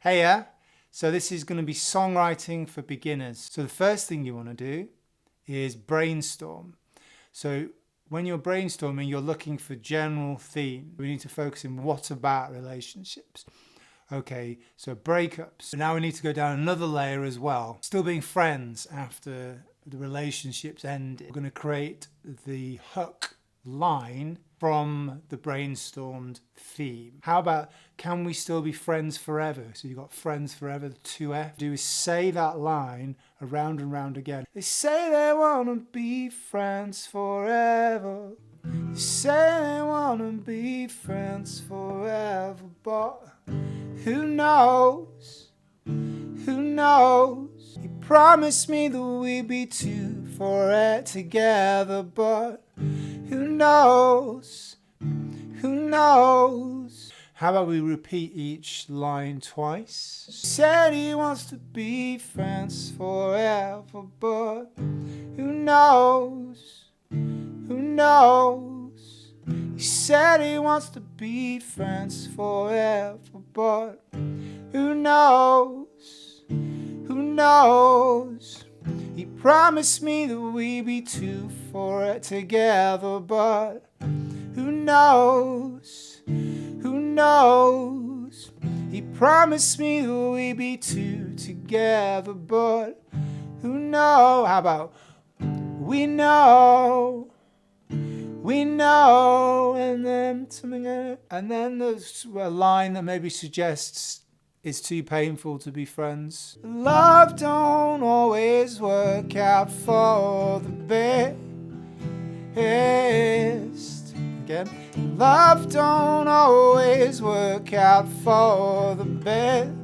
Hey, yeah. So this is going to be songwriting for beginners. So the first thing you want to do is brainstorm. So when you're brainstorming, you're looking for general theme. We need to focus in what about relationships. Okay, so breakups. Now we need to go down another layer as well. Still being friends after the relationships ended. We're going to create the hook line from the brainstormed theme. How about, can we still be friends forever? So you've got friends forever, the 2F. Do is say that line around and round again. They say they wanna be friends forever. They say they wanna be friends forever, but who knows? Who knows? You promised me that we'd be two for it together, but who knows? Who knows? How about we repeat each line twice? Said he wants to be friends forever, but who knows? Who knows? He said he wants to be friends forever, but who knows? Who knows? He promised me that we'd be two for it together, but who knows? Who knows? He promised me that we'd be two together, but who knows? How about we know? We know, and then something, and then there's a line that maybe suggests it's too painful to be friends. Love don't always work out for the best. Again, love don't always work out for the best.